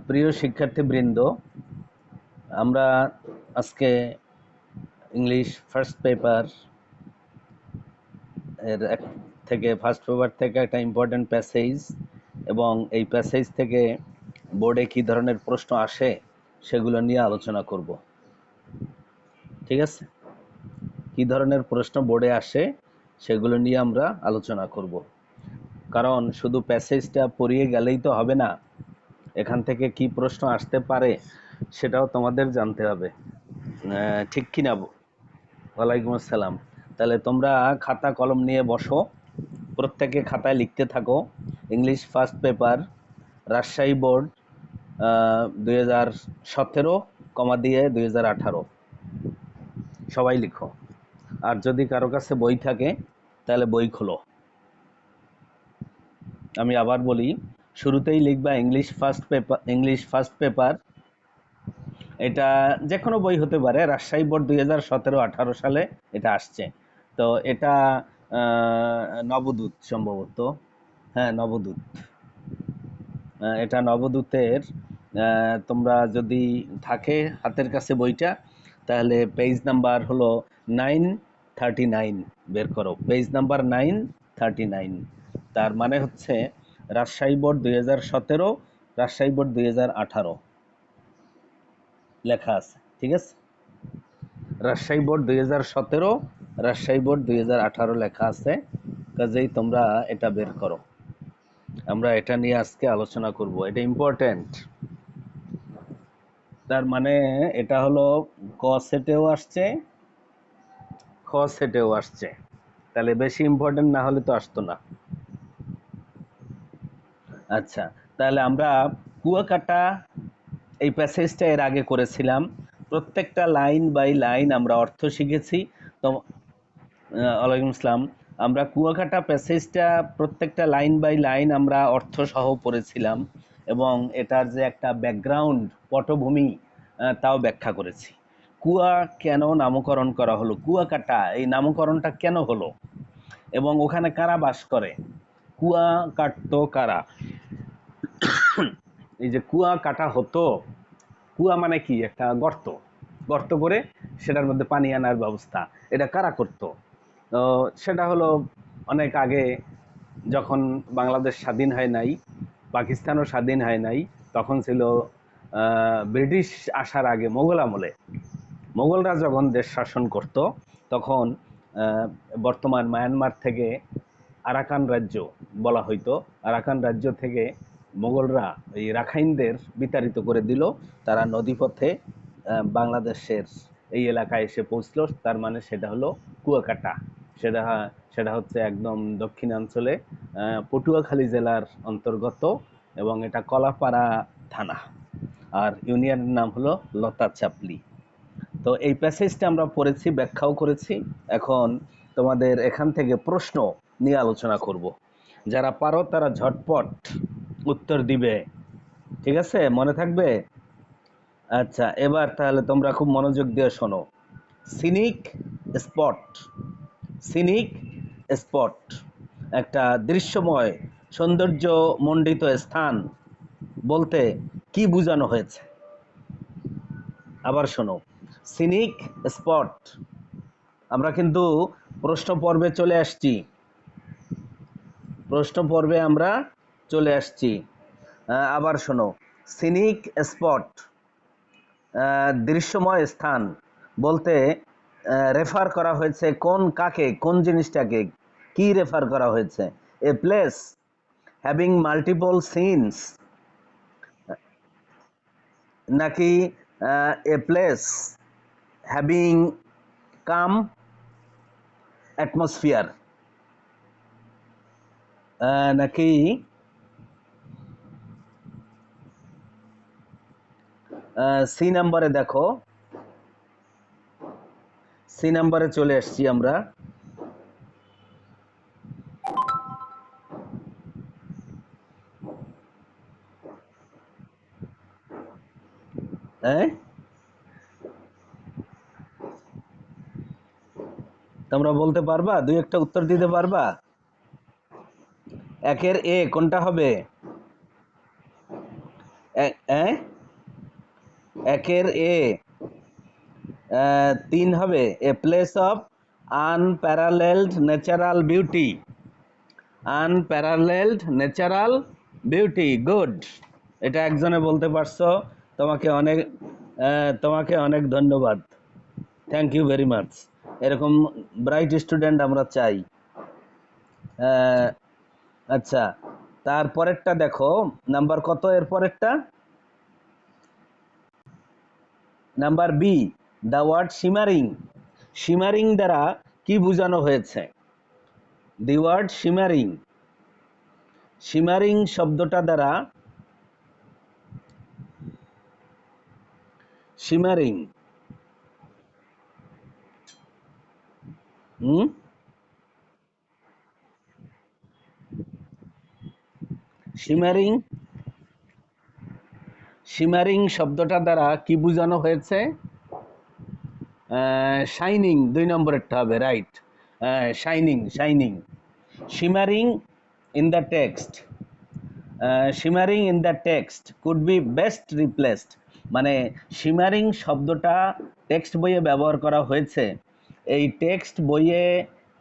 প্রিয় শিক্ষার্থীবৃন্দ, আমরা আজকে ইংলিশ ফার্স্ট পেপার এর ফার্স্ট পেপার থেকে একটা ইম্পর্টেন্ট প্যাসেজ এবং এই প্যাসেজ থেকে বোর্ডে কি ধরনের প্রশ্ন আসে সেগুলো নিয়ে আলোচনা করব। ঠিক আছে? কি ধরনের প্রশ্ন বোর্ডে আসে সেগুলো নিয়ে আমরা আলোচনা করব, কারণ শুধু প্যাসেজটা পড়িয়ে গেলেই তো হবে না, এখান থেকে কি প্রশ্ন আসতে পারে সেটাও তোমাদের জানতে হবে। ঠিক কি না? ওয়ালাইকুম আসসালাম। তাহলে তোমরা খাতা কলম নিয়ে বসো, প্রত্যেকে খাতায় লিখতে থাকো। English first paper, Rajshahi board 2017, কমা দিয়ে 2018, সবাই লিখো। আর যদি কারো কাছে বই থাকে তাহলে বই খোলো। আমি আবার বলি, শুরুতেই লিখবা ইংলিশ ফার্স্ট পেপার। এটা যে কোনো বই হতে পারে, রাজশাহী বোর্ড 2017-18 সালে এটা আসছে। তো এটা নবদূত সম্ভবত, হ্যাঁ নবদূত। এটা নবদূতের। তোমরা যদি থাকে হাতের কাছে বইটা, তাহলে পেজ নাম্বার হলো 939 বের করো। পেজ নাম্বার 939, তার মানে হচ্ছে রাজশাহী বোর্ড 2017, রাজশাহী বোর্ড 2018 লেখা আছে। ঠিক আছে? রাজশাহী বোর্ড 2017, রাজশাহী বোর্ড 2018 লেখা আছে, কাজেই তোমরা এটা বের করো। আমরা এটা নিয়ে আজকে আলোচনা করব, এটা ইম্পর্টেন্ট। তার মানে এটা হলো ক সেটেও আসছে, খ সেটেও আসছে, তাহলে বেশি ইম্পর্টেন্ট না হলে তো আসতো না। আচ্ছা, তাহলে আমরা কুয়াকাটা এই প্যাসেজটা এর আগে করেছিলাম। প্রত্যেকটা লাইন বাই লাইন আমরা অর্থ শিখেছি। তো ওয়ালাইকুম আসসালাম। আমরা কুয়াকাটা প্যাসেজটা প্রত্যেকটা লাইন বাই লাইন আমরা অর্থ সহ পড়েছিলাম, এবং এটার যে একটা ব্যাকগ্রাউন্ড পটভূমি তাও ব্যাখ্যা করেছি। কুয়া কেন নামকরণ করা হলো, কুয়াকাটা এই নামকরণটা কেন হলো, এবং ওখানে কারা বাস করে, কুয়া কাটতো কারা। এই যে কুয়া কাটা হতো, কুয়া মানে কি, একটা গর্ত, গর্ত করে সেটার মধ্যে পানি আনার ব্যবস্থা, এটা কারা করতো? তো সেটা হলো অনেক আগে, যখন বাংলাদেশ স্বাধীন হয় নাই, পাকিস্তানও স্বাধীন হয় নাই, তখন ছিল ব্রিটিশ আসার আগে, মোগল আমলে। মোগলরা যখন দেশ শাসন করত, তখন বর্তমান মায়ানমার থেকে আরাকান রাজ্য বলা হইতো, আরাকান রাজ্য থেকে মোগলরা এই রাখাইনদের বিতাড়িত করে দিল। তারা নদীপথে বাংলাদেশের এই এলাকায় এসে পৌঁছলো, তার মানে সেটা হলো কুয়াকাটা। সেটা সেটা হচ্ছে একদম দক্ষিণাঞ্চলে পটুয়াখালী জেলার অন্তর্গত, এবং এটা কলাপাড়া থানা, আর ইউনিয়নের নাম হলো লতাচাপলি। তো এই প্যাসেজটা আমরা পড়েছি, ব্যাখ্যাও করেছি। এখন তোমাদের এখান থেকে প্রশ্ন নিয়ে আলোচনা করব। যারা পারো তারা ঝটপট উত্তর দিবে। ঠিক আছে? মনে থাকবে? আচ্ছা, এবার তাহলে তোমরা খুব মনোযোগ দিয়ে শোনো। সিনিক স্পট, সিনিক স্পট একটা দৃশ্যময় সৌন্দর্য মণ্ডিত স্থান বলতে কি বোঝানো হয়েছে? আবার শোনো, সিনিক স্পট। আমরা কিন্তু প্রশ্ন পর্বে চলে আসছি, প্রশ্ন পর্বে আমরা চলে আসছি। আবার শোনো, সিনিক স্পট দৃশ্যময় স্থান বলতে রেফার করা হয়েছে কোন, কাকে, কোন জিনিসটাকে, কি রেফার করা হয়েছে? A place having multiple sins, নাকি a place having calm atmosphere, নাকি সি নাম্বারে দেখো, সি নাম্বারে চলে আসছি আমরা। হ্যাঁ, তোমরা বলতে পারবা, দুই একটা উত্তর দিতে পারবা? একের এ কোনটা হবে? একের এ 3 হবে a place of unparalleled natural beauty. Unparalleled natural beauty, good. এটা একজনে বলতে পারছো, তোমাকে অনেক ধন্যবাদ, থ্যাংক ইউ ভেরি মাচ। এরকম ব্রাইট স্টুডেন্ট আমরা চাই। আচ্ছা, তারপরেরটা দেখো, নাম্বার কত এর পরেরটা? Number B, the word shimmering. Shimmering দ্বারা কি বোঝানো হয়েছে? দি ওয়ার্ড শিমারিং, শিমারিং শব্দটা দ্বারা, শিমারিং শিমারিং শিমারিং শব্দটা দ্বারা কি বোঝানো হয়েছে? শাইনিং, 2 নম্বরেরটা হবে, right. Shining, shining. Shimmering in the text, shimmering in the text could be best replaced. মানে শিমারিং শব্দটা টেক্সট বইয়ে ব্যবহার করা হয়েছে, এই টেক্সট বইয়ে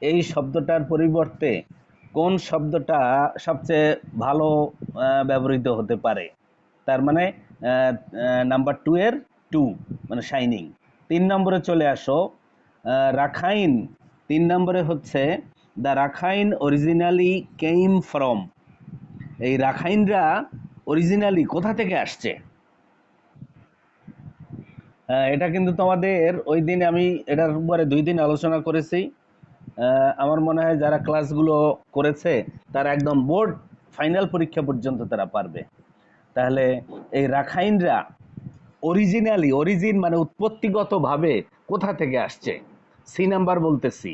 এই শব্দটার পরিবর্তে কোন শব্দটা সবচেয়ে ভালো ব্যবহৃত হতে পারে? তার মানে নাম্বার 2 এর 2, মানে শাইনিং। 3 নম্বরে চলে আসো, রাখাইন। 3 নম্বরে হচ্ছে the Rakhine originally came from. এই রাখাইনরা অরিজিনালি কোথা থেকে আসছে? এটা কিন্তু তোমাদের ওই দিন আমি এটার উপরে 2 দিন আলোচনা করেছি। আমার মনে হয় যারা ক্লাসগুলো করেছে তারা একদম বোর্ড ফাইনাল পরীক্ষা পর্যন্ত তারা পারবে। তাহলে এই রাখাইনরা অরিজিনালি, অরিজিন মানে উৎপত্তিগতভাবে কোথা থেকে আসছে? সি নাম্বার বলতেছি।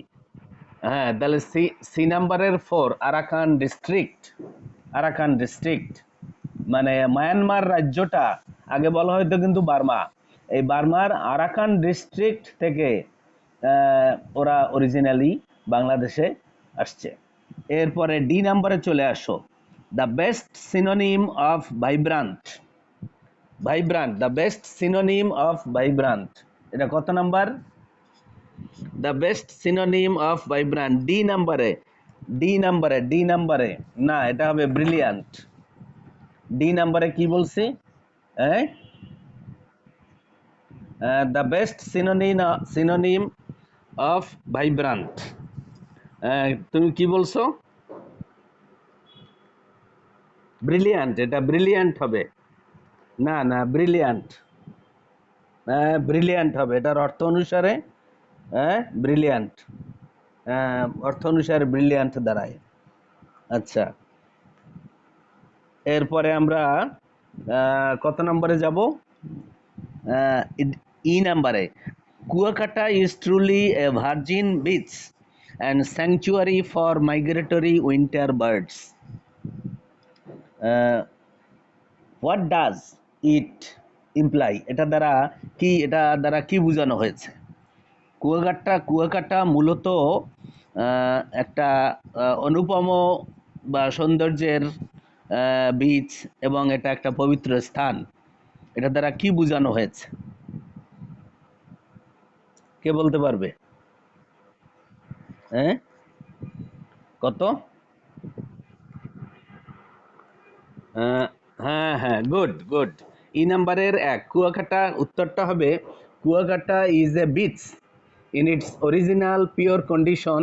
হ্যাঁ, তাহলে সি নাম্বারের 4, আরাকান ডিস্ট্রিক্ট। আরাকান ডিস্ট্রিক্ট মানে মায়ানমার রাজ্যটা আগে বলা হয়তো কিন্তু বার্মা, এই বার্মার আরাকান ডিস্ট্রিক্ট থেকে ওরা অরিজিনালি বাংলাদেশে আসছে। এরপরে ডি নাম্বারে চলে আসো, the best synonym of vibrant. Vibrant, the best synonym of vibrant, এটা কত number? The best synonym of vibrant, D নাম্বারে। ডি নাম্বারে না, এটা হবে ব্রিলিয়ান্ট। ডি নাম্বারে কি বলছি? The best synonym of vibrant, তুমি কি বলছো? ব্রিলিয়ান্ট, এটা ব্রিলিয়ান্ট হবে। না না, ব্রিলিয়ান্ট, ব্রিলিয়ান্ট হবে এটার অর্থ অনুসারে। ব্রিলিয়ান্ট, অর্থ অনুসারে ব্রিলিয়ান্ট দাঁড়ায়। আচ্ছা, এরপরে আমরা কত নম্বরে যাব? ই নাম্বারে, Kuakata is truly A virgin beach and sanctuary for migratory winter birds. What does it imply? এটা দ্বারা কি বোঝানো হয়েছে? কুয়াকাটা মূলত একটা অনুপম বা সৌন্দর্যের বীচ এবং এটা একটা পবিত্র স্থান। এটা দ্বারা কি বোঝানো হয়েছে? কে বলতে পারবে? কত? হ্যাঁ হ্যাঁ, গুড গুড। ই নাম্বারের 1, কুয়াকাটা, উত্তরটা হবে Kuakata is a beach in its original pure condition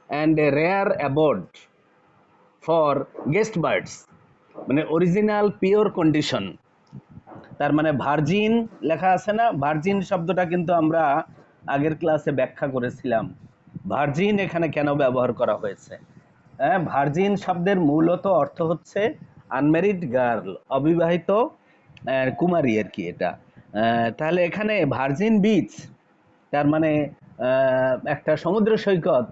and a rare abode for guest birds। মানে অরিজিনাল পিওর কন্ডিশন, তার মানে ভার্জিন লেখা আছে না, ভার্জিন শব্দটা কিন্তু আমরা আগের ক্লাসে ব্যাখ্যা করেছিলাম। ভার্জিন এখানে কেন ব্যবহার করা হয়েছে? ভার্জিন শব্দের মূলত অর্থ হচ্ছে আনম্যারিড গার্ল, অবিবাহিত কুমারী আর কি এটা। তাহলে এখানে ভার্জিন বিচ, তার মানে একটা সমুদ্র সৈকত,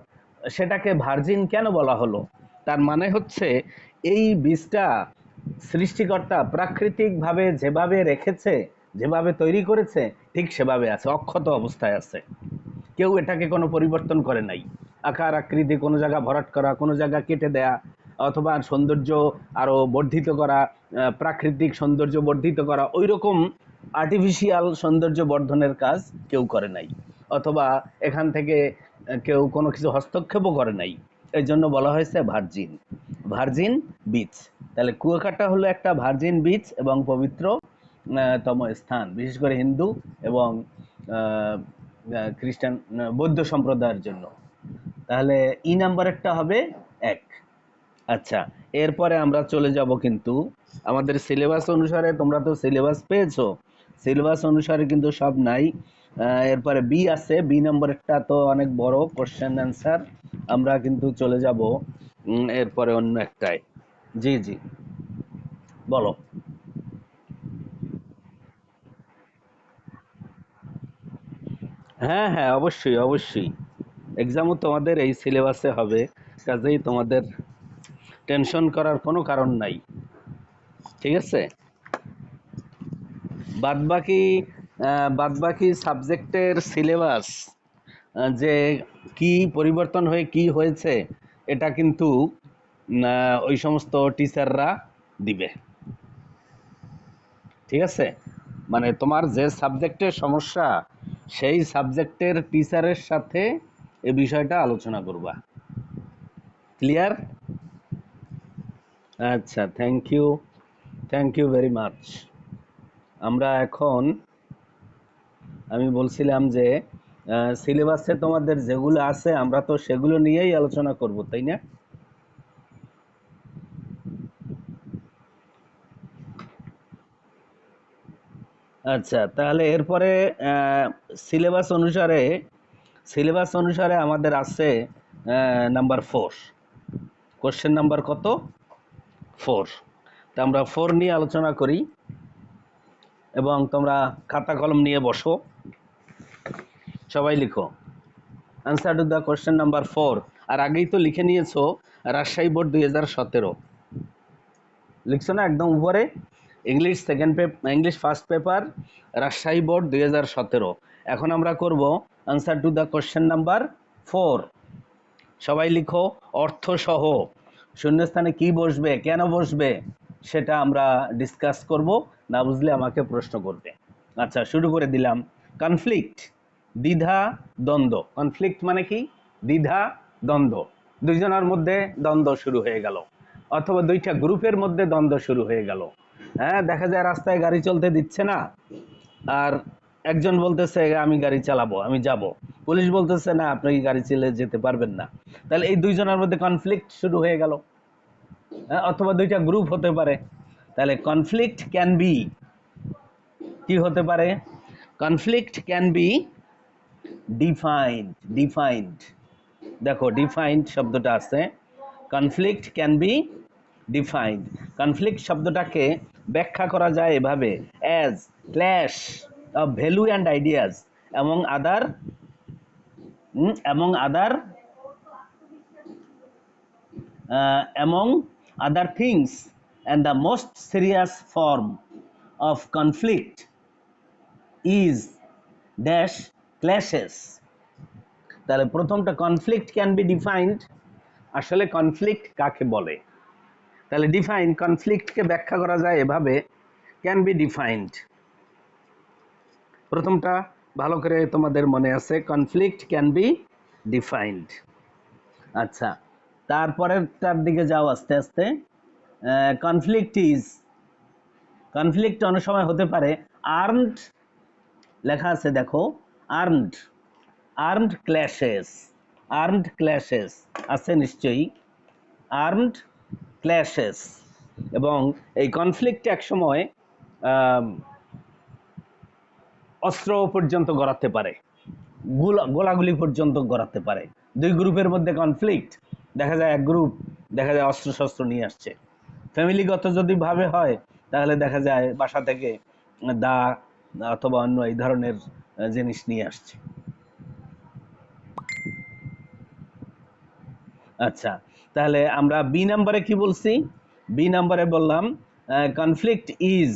সেটাকে ভার্জিন কেন বলা হলো? তার মানে হচ্ছে এই বীজটা সৃষ্টিকর্তা প্রাকৃতিকভাবে যেভাবে রেখেছে, যেভাবে তৈরি করেছে, ঠিক সেভাবে আছে, অক্ষত অবস্থায় আছে। কেউ এটাকে কোনো পরিবর্তন করে নাই। আকার আকৃতি কোনো জায়গা ভরাট করা, কোনো জায়গা কেটে দেয়া, অথবা সৌন্দর্য আরো বর্ধিত করা, প্রাকৃতিক সৌন্দর্য বর্ধিত করা, ওই রকম আর্টিফিশিয়াল সৌন্দর্য বর্ধনের কাজ কেউ করে নাই, অথবা এখান থেকে কেউ কোনো কিছু হস্তক্ষেপও করে নাই। এই জন্য বলা হয়েছে ভার্জিন, ভার্জিন বিচ। তাহলে কুয়াকাটা হলো একটা ভার্জিন বিচ এবং পবিত্র তম স্থান, বিশেষ করে হিন্দু এবং আহ, খ্রিস্টান, বৌদ্ধ সম্প্রদায়ের জন্য। তাহলে ই নাম্বারেরটা হবে 1। আচ্ছা, এরপরে আমরা চলে যাব কিন্তু আমাদের সিলেবাস অনুসারে, তোমরা তো সিলেবাস পেয়েছো, সিলেবাস অনুসারে কিন্তু সব নাই। এরপরে বি আছে, বি নম্বরেরটা তো অনেক বড় কোশ্চেন অ্যান্সার, আমরা কিন্তু চলে যাব এরপরে অন্য একটাই। জি জি, বলো। হ্যাঁ হ্যাঁ, অবশ্যই অবশ্যই, এক্সামও তোমাদের এই সিলেবাসে হবে, কাজেই তোমাদের টেনশন করার কোনো কারণ নাই। ঠিক আছে, বাদবাকি বাদবাকি সাবজেক্টের সিলেবাস যে কি পরিবর্তন হয়ে কি হয়েছে, এটা কিন্তু ওই সমস্ত টিচাররা দিবে। ঠিক আছে, মানে তোমার যে সাবজেক্টের সমস্যা, সেই সাবজেক্টের টিচারের সাথে এই বিষয়টা আলোচনা করবা। ক্লিয়ার? আচ্ছা, থ্যাংক ইউ ভেরি মাচ। আমরা এখন, আমি বলছিলাম যে সিলেবাসে তোমাদের যেগুলো আছে আমরা তো সেগুলো নিয়েই আলোচনা করব, তাই না? আচ্ছা, তাহলে এরপরে সিলেবাস অনুসারে, সিলেবাস অনুসারে আমাদের আছে নাম্বার 4, কোশ্চেন নাম্বার কত? 4। তা আমরা 4 নিয়ে আলোচনা করি, এবং তোমরা খাতা কলম নিয়ে বসো, সবাই লিখো answer to the question number 4। আর আগেই তো লিখে নিয়েছো রাজশাহী বোর্ড 2017, লিখছো না একদম উপরে? English second paper, English first paper, Rajshahi board 2017। এখন আমরা করব answer to the question number 4। সবাই লিখো অর্থ সহ, শূন্যস্থানে কি বসবে, কেন বসবে, সেটা আমরা ডিসকাস করব, না বুঝলে আমাকে প্রশ্ন করবে। আচ্ছা, শুরু করে দিলাম। কনফ্লিক্ট, দ্বিধা দ্বন্দ্ব। কনফ্লিক্ট মানে কি? দ্বিধা দ্বন্দ্ব, দুইজনের মধ্যে দ্বন্দ্ব শুরু হয়ে গেল, অথবা দুইটা গ্রুপের মধ্যে দ্বন্দ্ব শুরু হয়ে গেল। হ্যাঁ, দেখা যায় রাস্তায় গাড়ি চলতে দিচ্ছে না, আর একজন বলতেছে আমি গাড়ি চালাবো, আমি যাব, পুলিশ বলতেছে না, আপনি গাড়ি চালিয়ে যেতে পারবেন না। তাহলে এই দুইজনের মধ্যে কনফ্লিক্ট শুরু হয়ে গেল। হ্যাঁ, অথবা দুইটা গ্রুপ হতে পারে। তাহলে কনফ্লিক্ট ক্যান বি, কি হতে পারে? Conflict can be defined, defined, দেখো ডিফাইন্ড শব্দটা আছে, conflict can be defined. Conflict শব্দটাকে ব্যাখ্যা করা যায় এভাবে, as clash of value and ideas among other among other among other things, and the most serious form of conflict is dash clashes. তাহলে প্রথমটা কনফ্লিক্ট ক্যান বি ডিফাইন্ড, আসলে conflict কাকে বলে? তাহলে ডিফাইন, কনফ্লিক্টকে ব্যাখ্যা করা যায় এভাবে, ক্যান বি ডিফাইন্ড। প্রথমটা ভালো করে তোমাদের মনে আছে, কনফ্লিক্ট ক্যান বি ডিফাইন্ড। আচ্ছা, তারপরেরটার দিকে যাও আস্তে আস্তে। কনফ্লিক্ট ইজ, কনফ্লিক্ট অনেক সময় হতে পারে আর্মড, লেখা আছে দেখো, armed, armed clashes, armed clashes আছে নিশ্চয়ই, আর্মড ক্ল্যাশেস। এবং এই কনফ্লিক্ট এক সময় অস্ত্র পর্যন্ত গড়াতে পারে, গোলাগুলি পর্যন্ত গড়াতে পারে। দুই গ্রুপের মধ্যে কনফ্লিক্ট, দেখা যায় এক গ্রুপ দেখা যায় অস্ত্র শস্ত্র নিয়ে আসছে। ফ্যামিলিগত যদি ভাবে হয়, তাহলে দেখা যায় বাসা থেকে দা অথবা অন্য এই ধরনের জিনিস নিয়ে আসছে। আচ্ছা, তাহলে আমরা বি নাম্বারে কি বলছি? বি নাম্বারে বললাম conflict is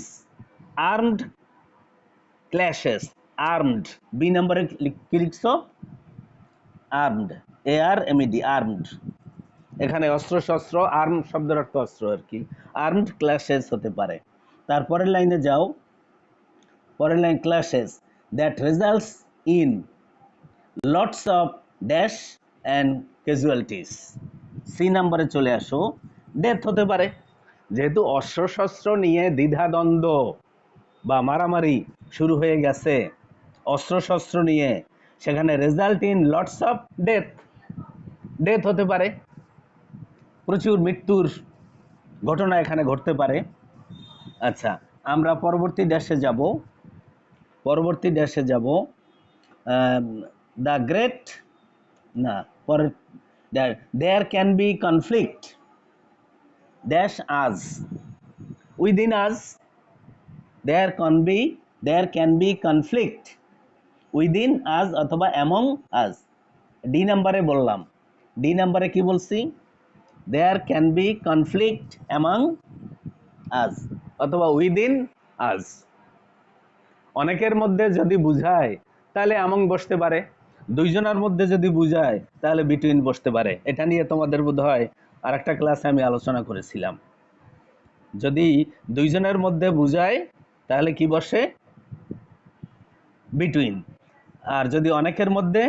armed clashes, armed. B নাম্বারে কি লিখছো? Armed, ARMED, armed. এখানে অস্ত্রশস্ত্র, আর্ম শব্দের অর্থ অস্ত্র আর কি, আর্মড ক্ল্যাশেস হতে পারে। তারপরের লাইনে যাও, পরের line, clashes that results in lots of dash and casualties. C নাম্বারে চলে আসো, ডেথ হতে পারে। যেহেতু অস্ত্রশস্ত্র নিয়ে দ্বিধাদ্বন্দ্ব বা মারামারি শুরু হয়ে গেছে অস্ত্রশস্ত্র নিয়ে, সেখানে result in lots of death, death হতে পারে, প্রচুর মৃত্যুর ঘটনা এখানে ঘটতে পারে। আচ্ছা, আমরা পরবর্তী ড্যাশে যাব, পরবর্তী ড্যাশে যাব, দ্য গ্রেট, না, পরে there can be conflict dash us, within us, there can be conflict within us অথবা অ্যামং আজ। ডি নাম্বারে বললাম, ডি নাম্বারে কি বলছি, there can be conflict among us অথবা উইদিন আজ। অনেকের মধ্যে যদি বুঝায় তাহলে অ্যামং বসতে পারে, দুইজনের মধ্যে যদি বুঝায় তাহলে বিটুইন বসতে পারে। এটা নিয়ে তোমাদের বোধ হয় আর একটা ক্লাসে আমি আলোচনা করেছিলাম। যদি দুইজনের মধ্যে বুঝায় তাহলে কি বসে, বিটুইন। আর যদি অনেকের মধ্যে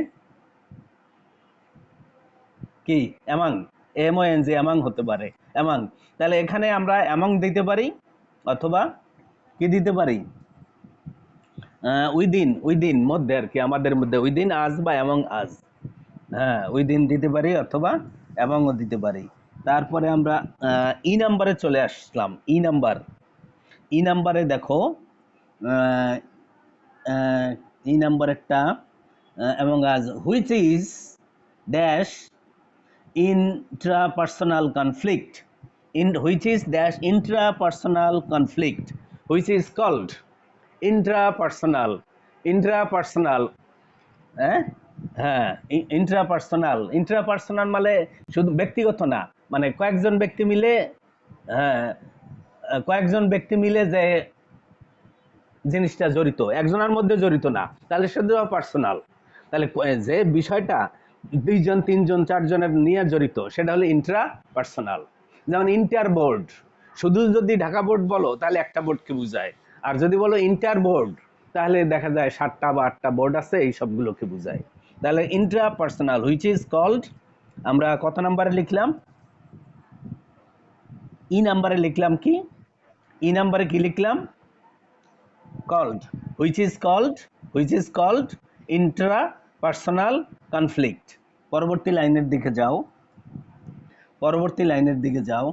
কি, অ্যামাং, এমওএন জি, অ্যামাং হতে পারে, অ্যামাং। তাহলে এখানে আমরা অ্যামাং দিতে পারি অথবা কি দিতে পারি, উইদিন, উইদিন মধ্যে আর কি, আমাদের মধ্যে উইদিন আজ বা অ্যামং আজ। হ্যাঁ, উইদিন দিতে পারি অথবা অ্যামংও দিতে পারি। তারপরে আমরা ই নাম্বারে চলে আসলাম, ই নাম্বার, ই নাম্বারে দেখো, ই নাম্বার একটা, অ্যামং আজ which is dash intrapersonal conflict, in which is dash intrapersonal conflict, which is called intrapersonal, intrapersonal, হ্যাঁ, হ্যাঁ, intrapersonal, intrapersonal মানে শুধু ব্যক্তিগত না, মানে কয়েকজন ব্যক্তি মিলে, হ্যাঁ, কয়েকজন ব্যক্তি মিলে যে জিনিসটা জড়িত, একজনের মধ্যে জড়িত না, তাহলে শুধু পার্সোনাল। তাহলে যে বিষয়টা দুইজন, তিনজন, চারজনের নিয়ে জড়িত সেটা হলো ইন্ট্রা পার্সোনাল। যেমন ইন্টার বোর্ড, শুধু যদি ঢাকা বোর্ড বলো তাহলে একটা বোর্ডকে বুঝায়, আর যদি বলো ইন্টার বোর্ড তাহলে দেখা যায় 7টা বা 8টা বোর্ড আছে, এই সবগুলোকে বুঝায়। তাহলে intrapersonal, which is called, আমরা কত নাম্বারে লিখলাম, ই নাম্বারে লিখলাম কি, ই নাম্বারে কি লিখলাম, called, which is called intrapersonal conflict। পরবর্তী লাইনের দিকে যাও, পরবর্তী লাইনের দিকে যাও,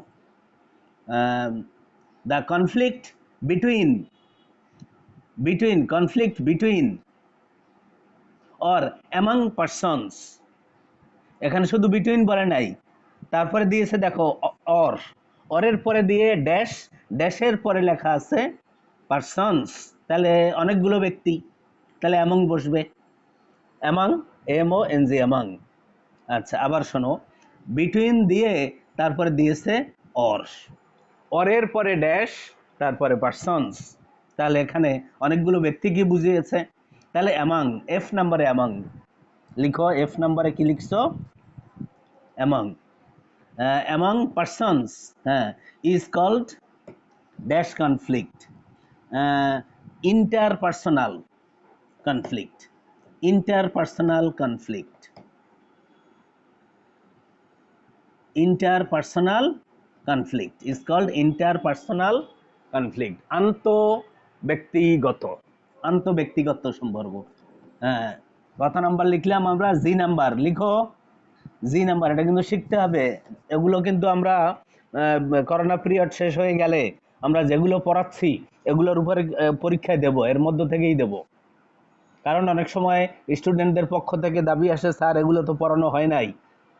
the conflict between conflict between or among persons, এখানে শুধু বিটুইন বলে নাই, তারপরে দিয়েছে দেখো অর, অরের পরে দিয়ে ড্যাশ, ড্যাশের পরে লেখা আছে পারসনস, তাহলে অনেকগুলো ব্যক্তি, তাহলে অ্যামং বসবে, অ্যামং, এমওএনজি, অ্যামং। আচ্ছা, আবার শোনো, বিটুইন দিয়ে তারপরে দিয়েছে অর, অরের পরে ড্যাশ, তারপরে পারসনস, তাহলে এখানে অনেকগুলো ব্যক্তি কি বুঝিয়েছে, তাহলে অ্যামং, এফ নাম্বারে অ্যামং লিখো, এফ নাম্বারে কি লিখছো, অ্যামং, অ্যামং পারসনস, হ্যাঁ, is called dash conflict, interpersonal conflict, interpersonal conflict, interpersonal conflict is called interpersonal conflict, আন্তঃব্যক্তিগত সম্পর্ক। হ্যাঁ, কত নাম্বার লিখলাম আমরা, জি নাম্বার লিখো, জি নাম্বার। এটা কিন্তু শিখতে হবে, এগুলো কিন্তু আমরা করোনা পিরিয়ড শেষ হয়ে গেলে আমরা যেগুলো পড়াচ্ছি এগুলোর উপরে পরীক্ষায় দেব, এর মধ্য থেকেই দেব। কারণ অনেক সময় স্টুডেন্টদের পক্ষ থেকে দাবি আসে, স্যার এগুলো তো পড়ানো হয় নাই,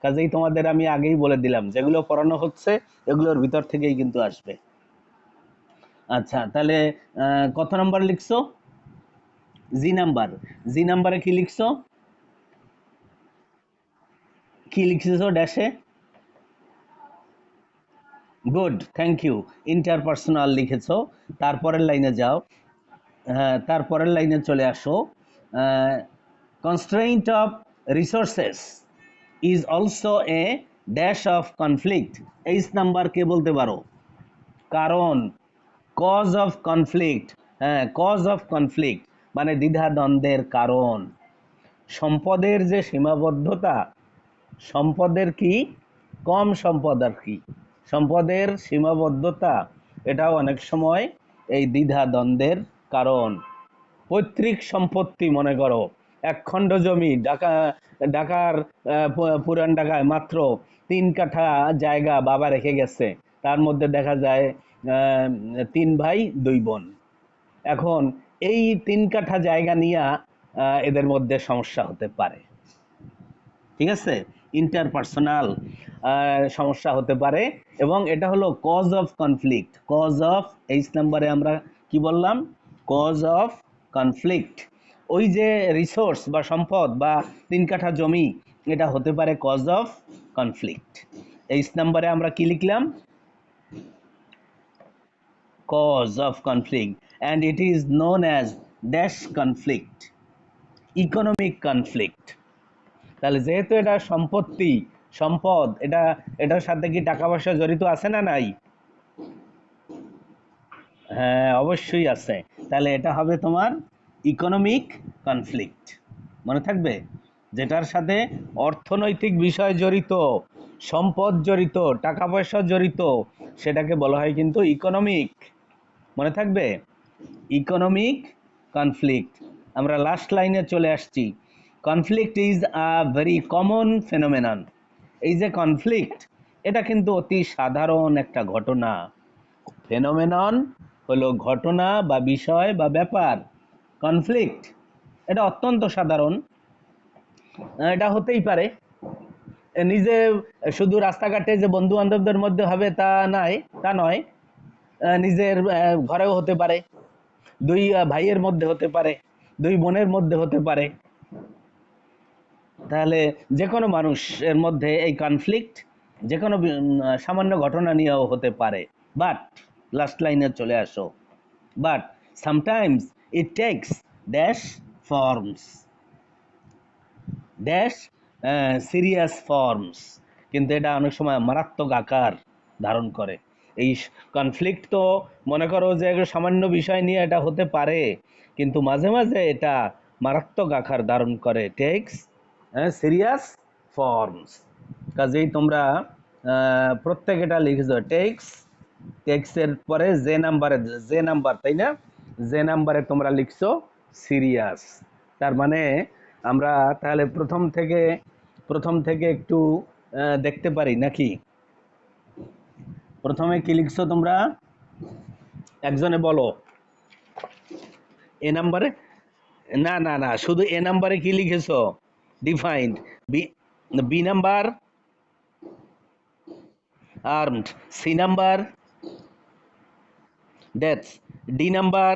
কাজেই তোমাদের আমি আগেই বলে দিলাম যেগুলো পড়ানো হচ্ছে এগুলোর ভিতর থেকেই কিন্তু আসবে। আচ্ছা, তাহলে কত নাম্বার লিখছো, জি নাম্বার, জি নাম্বারে কি লিখছো, কি লিখছো ড্যাশে, গুড, থ্যাংক ইউ, ইন্টারপার্সোনাল লিখেছো। তারপরের লাইনে যাও, হ্যাঁ, তারপরের লাইনে চলে আসো, constraint of resources is also a dash of conflict, H number কে বলতে পারো? কারণ। কজ অফ কনফ্লিক্ট, হ্যাঁ কজ অফ কনফ্লিক্ট মানে দ্বিধাদ্বন্দ্বের কারণ। সম্পদের যে সীমাবদ্ধতা, সম্পদের কি কম সম্পদ আর কি, সম্পদের সীমাবদ্ধতা এটাও অনেক সময় এই দ্বিধাদ্বন্দ্বের কারণ। পৈতৃক সম্পত্তি, মনে করো এক খণ্ড জমি ঢাকার পুরান ঢাকায় মাত্র 3 কাঠা জায়গা বাবা রেখে গেছে, তার মধ্যে দেখা যায় 3 ভাই 2 বোন। এখন এই 3 কাঠা জায়গা নিয়ে এদের মধ্যে সমস্যা হতে পারে, ঠিক আছে, ইন্টারপার্সোনাল সমস্যা হতে পারে, এবং এটা হলো cause of conflict. Cause of, H নাম্বারে আমরা কি বললাম? Cause of conflict. ওই যে রিসোর্স বা সম্পদ বা 3 কাঠা জমি, এটা হতে পারে কজ অফ কনফ্লিক্ট। এইচ নাম্বারে আমরা কি লিখলাম? cause of conflict, and it is known as dash conflict, economic conflict। তাহলে যেহেতু এটা সম্পত্তি, সম্পদ, এটার সাথে কি টাকা পয়সা জড়িত আছে না নাই? হ্যাঁ অবশ্যই আছে। তাহলে এটা হবে তোমার ইকোনমিক কনফ্লিক্ট, মনে থাকবে, যেটার সাথে অর্থনৈতিক বিষয় জড়িত, সম্পদ জড়িত, টাকা পয়সা জড়িত, সেটাকে বলা হয় কিন্তু ইকোনমিক, মনে থাকবে, ইকোনমিক কনফ্লিক্ট। আমরা লাস্ট লাইনে চলে আসছি। Conflict is a very common phenomenon. এই যে কনফ্লিক্ট, এটা কিন্তু অতি সাধারণ একটা ঘটনা। ফেনোমেনন হলো ঘটনা বা বিষয় বা ব্যাপার। কনফ্লিক্ট এটা অত্যন্ত সাধারণ, এটা হতেই পারে। নিজে শুধু রাস্তাঘাটে যে বন্ধু বান্ধবদের মধ্যে হবে তা নাই, তা নয়, নিজের ঘরেও হতে পারে, 2 ভাইয়ের মধ্যে হতে পারে, 2 বোনের মধ্যে হতে পারে। তাহলে যে কোনো মানুষের মধ্যে এই কনফ্লিক্ট যে কোনো সামান্য ঘটনা নিয়েও হতে পারে। বাট লাস্ট লাইনে চলে আসো, but sometimes it tax dash forms, dash serious forms, কিন্তু এটা অনেক সময় মারাত্মক আকার ধারণ করে। এই কনফ্লিক্ট তো মনে করো যে সামান্য বিষয় নিয়ে এটা হতে পারে, কিন্তু মাঝে মাঝে এটা মারাত্মক আকার ধারণ করে, টেক্স সিরিয়াস ফর্মস। কাজেই তোমরা প্রত্যেক এটা লিখেছো, টেক্স, টেক্সের পরে যে নাম্বারে, যে নাম্বার তাই না, যে নাম্বারে তোমরা লিখছো সিরিয়াস। তার মানে আমরা তাহলে প্রথম থেকে একটু দেখতে পারি নাকি? প্রথমে কি লিখছো তোমরা? একজনে বলো। এ নাম্বারে, না না না, শুধু এ নাম্বারে কি লিখেছো? Defined. B, B number armed, C number deaths, D number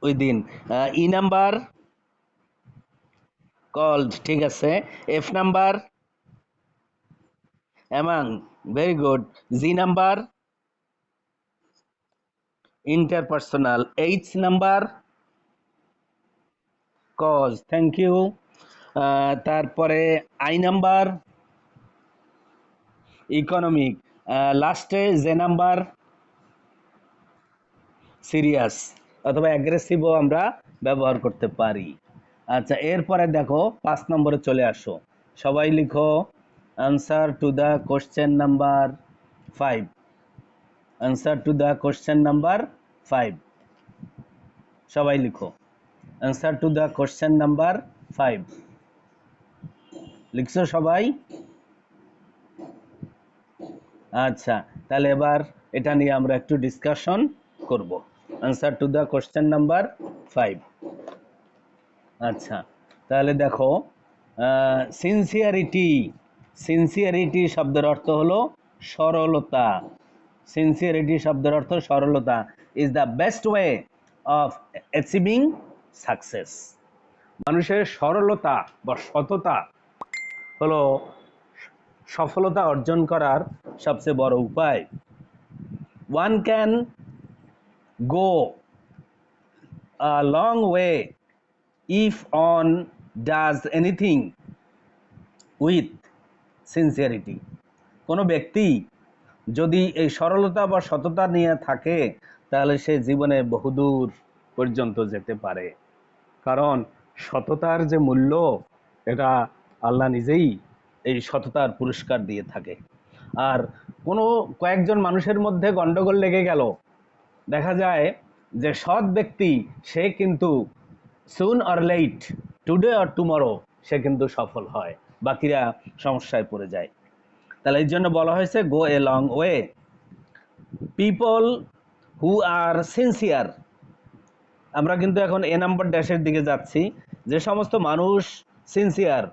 within, E number called, ঠিক আছে, F number among, very good, G number interpersonal, H number cause, thank you. তারপরে আই নাম্বার ইকোনমিক, লাস্টে যে নাম্বার সিরিয়াস অথবা অ্যাগ্রেসিভও আমরা ব্যবহার করতে পারি। আচ্ছা, এরপরে দেখো 5 নম্বরে চলে আসো। সবাই লিখো answer to the question number 5। Answer to the question number 5, সবাই লিখো answer to the question number 5। লিখছো সবাই? আচ্ছা, তাহলে এবার এটা নিয়ে আমরা একটু ডিসকাশন করব। Answer to the question number 5। আচ্ছা, তাহলে দেখো সিনসিয়ারিটি, সিনসিয়ারিটি শব্দের অর্থ হলো সরলতা। সিনসিয়ারিটি শব্দের অর্থ সরলতা। Is the best way of achieving success. মানুষের সরলতা বা সততা হলো সফলতা অর্জন করার সবচেয়ে বড় উপায়। One can go a long way if one does anything with sincerity. কোনো ব্যক্তি যদি এই সরলতা বা সততা নিয়ে থাকে তাহলে সে জীবনে বহুদূর পর্যন্ত যেতে পারে। কারণ সততার যে মূল্য, এটা আল্লাহ নিজেই এই সততার পুরস্কার দিয়ে থাকে। আর কোনো কয়েকজন মানুষের মধ্যে গন্ডগোল লেগে গেল, দেখা যায় যে সৎ ব্যক্তি সে কিন্তু soon or late, today or tomorrow, সে কিন্তু সফল হয়, বাকিরা সমস্যায় পড়ে যায়। তাহলে এই জন্য বলা হয়েছে go a long way, people who are sincere. আমরা কিন্তু এখন এ নাম্বার ড্যাশের দিকে যাচ্ছি। যে সমস্ত মানুষ সিনসিয়ার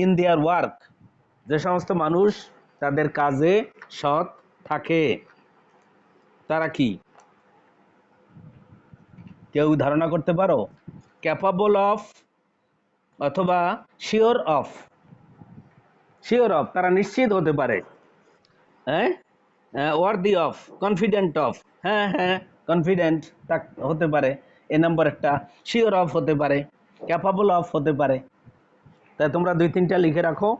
ইন দেয়ার ওয়ার্ক, যে সমস্ত মানুষ তাদের কাজে সৎ থাকে, তারা কি? কেউ ধারণা করতে পারো? ক্যাপাবল অফ অথবা শিওর অফ? শিওর অফ, তারা নিশ্চিত হতে পারে। হ্যাঁ, ওয়ার্দি অফ, কনফিডেন্ট অফ, হ্যাঁ হ্যাঁ কনফিডেন্ট হতে পারে এ নাম্বার একটা, শিওর অফ হতে পারে, ক্যাপাবল অফ হতে পারে। তাই তোমরা 2-3টা লিখে রাখো।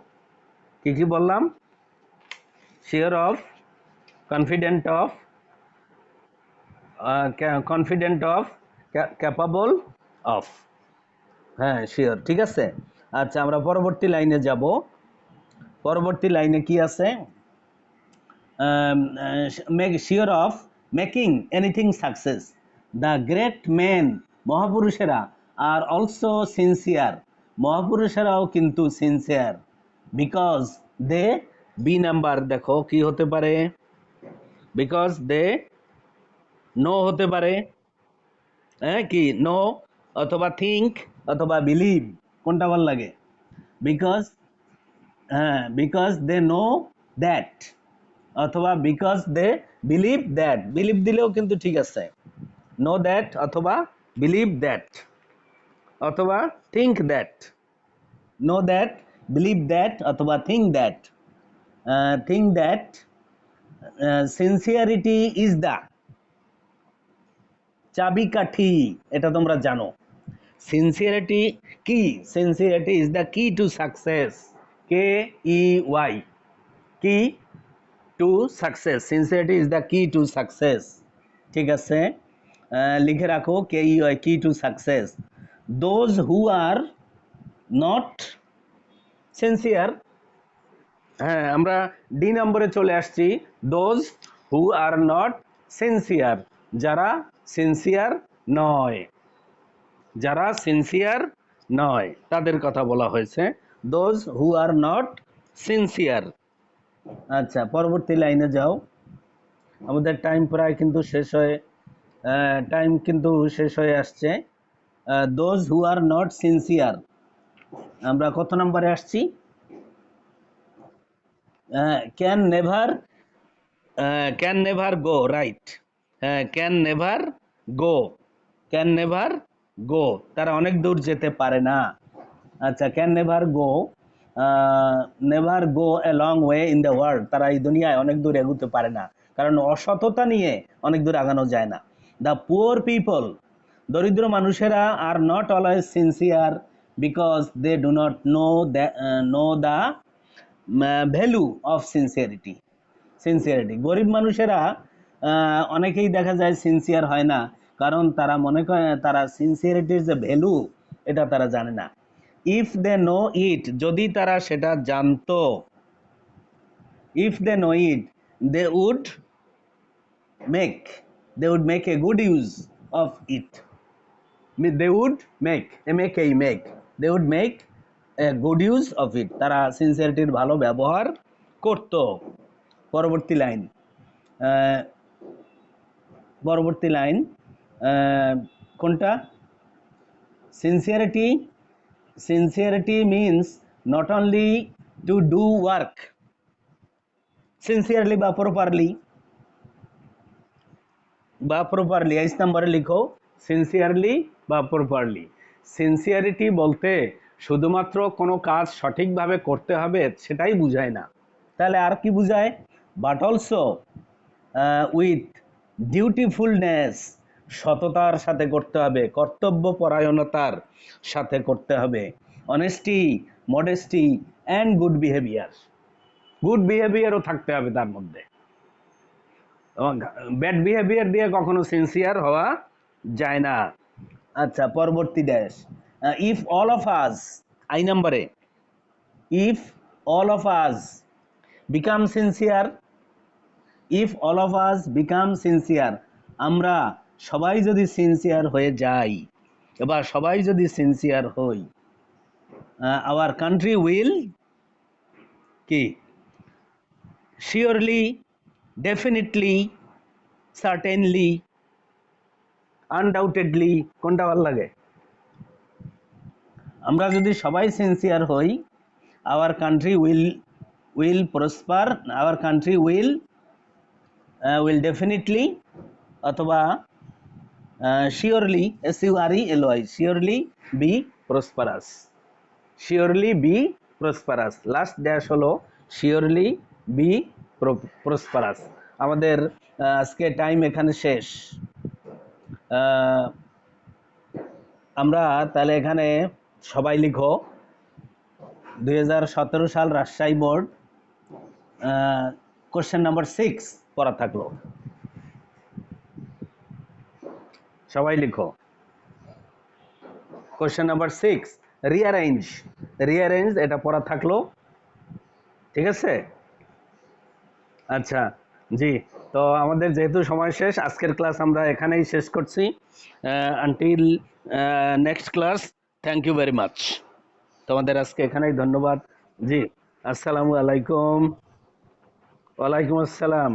কি কি বললাম? Sure of, confident of, confident of, capable of. হ্যাঁ শিওর, ঠিক আছে। আচ্ছা, আমরা পরবর্তী লাইনে যাব। পরবর্তী লাইনে কি আছে? Make sure of making anything success. The great men, মহাপুরুষেরা আর অলসো সিনসিয়ার, মহাপুরুষেরাও কিন্তু sincere, because they, B number দেখো কি হতে পারে? বিকজ দে নো হতে পারে, হ্যাঁ কি নো অথবা থিঙ্ক অথবা বিলিভ, কোনটা ভালো লাগে? বিকজ, হ্যাঁ বিকজ দে নো দ্যাট, অথবা because they believe that, believe দিলেও কিন্তু ঠিক আছে। নো দ্যাট অথবা বিলিভ দ্যাট অথবা think that. Know that, believe that অথবা think that. Think that sincerity is the চাবিকাঠি, এটা তোমরা জানো। সিনসিয়ারিটি কি? Sincerity is the key to success, K E Y, key to success, sincerity is the key to success. ঠিক আছে, লিখে রাখো K E Y, key to success. Those who are not sincere, হ্যাঁ আমরা ডি নম্বরে চলে আসছি। Those who are not sincere, যারা সিনসিয়ার নয়, যারা সিনসিয়ার নয় তাদের কথা বলা হয়েছে, those who are not sincere. আচ্ছা, পরবর্তী লাইনে যাও। আমাদের টাইম প্রায় কিন্তু শেষ হয়ে, টাইম কিন্তু শেষ হয়ে আসছে। Those who are not sincere, আমরা কত নম্বরে আসছি? Can never, can never go, right. Can never go, can never গো, তারা অনেক দূর যেতে পারে না। আচ্ছা, can never go, never go a long way in the world, তারা এই দুনিয়ায় অনেক দূর এগোতে পারে না, কারণ অসততা নিয়ে অনেক দূর আগানো যায় না। দ্য পুয়ার পিপল, দরিদ্র মানুষেরা আর not always sincere because they do not know the value of sincerity. Sincerity, গরিব মানুষেরা অনেকেই দেখা যায় সিনসিয়ার হয় না, কারণ তারা মনে করে তারা সিনসিয়ারিটির যে ভ্যালু এটা তারা জানে না। ইফ দে নো ইট, যদি তারা সেটা জানতো, if they know it they would make, they would make a good use of it. They would make, make, they would make a good use of it, তারা সিনসিয়ারিটির ভালো ব্যবহার করত। পরবর্তী লাইন, পরবর্তী লাইন কোনটা? Sincerity, sincerity means not only to do work sincerely বা properly, বা প্রপারলি 22 নম্বরে লিখো, সিনসিয়ারলি বা প্রপারলি। সিনসিয়ারিটি বলতে শুধুমাত্র কোনো কাজ সঠিকভাবে করতে হবে সেটাই বুঝায় না, তাহলে আর কি বুঝায়? বাট অলসো উইথ ডিউটিফুলনেস, সততার সাথে করতে হবে, কর্তব্য পরায়ণতার সাথে করতে হবে। Honesty, modesty, and good behaviour. Good বিহেভিয়ারও থাকতে হবে তার মধ্যে। ব্যাড বিহেভিয়ার দিয়ে কখনো সিনসিয়ার হওয়া যায় না। আচ্ছা, পরবর্তী দেশ, if all of us, I নাম্বারে, if all of us become sincere, if all of us become sincere, আমরা সবাই যদি সিনসিয়ার হয়ে যাই বা সবাই যদি সিনসিয়ার হই, আওয়ার কান্ট্রি উইল কি, শিওরলি, ডেফিনেটলি, সার্টেনলি, আনডাউটেডলি, কোনটা ভালো লাগে? আমরা যদি সবাই সিনসিয়ার হই, our country will prosper, our country will definitely, অথবা surely, SURELY, surely be prosperous, surely be prosperous. Last dash হলো শিওরলি বি প্রসপারাস। আমাদের আজকে টাইম এখানে শেষ। আমরা তাহলে এখানে সবাই লিখো 2017 সাল রাজশাহী বোর্ড, কোশ্চেন নাম্বার 6 পড়া থাকলো, সবাই লিখো কোশ্চেন নাম্বার 6, রিঅ্যারেঞ্জ, রিঅ্যারেঞ্জ এটা পড়া থাকলো, ঠিক আছে? আচ্ছা জি, তো আমাদের যেহেতু সময় শেষ, আজকের ক্লাস আমরা এখানেই শেষ করছি। Until next class, thank you very much. তোমাদের আজকে এখানেই ধন্যবাদ। জি, আসসালামু আলাইকুম। ওয়ালাইকুম আসসালাম।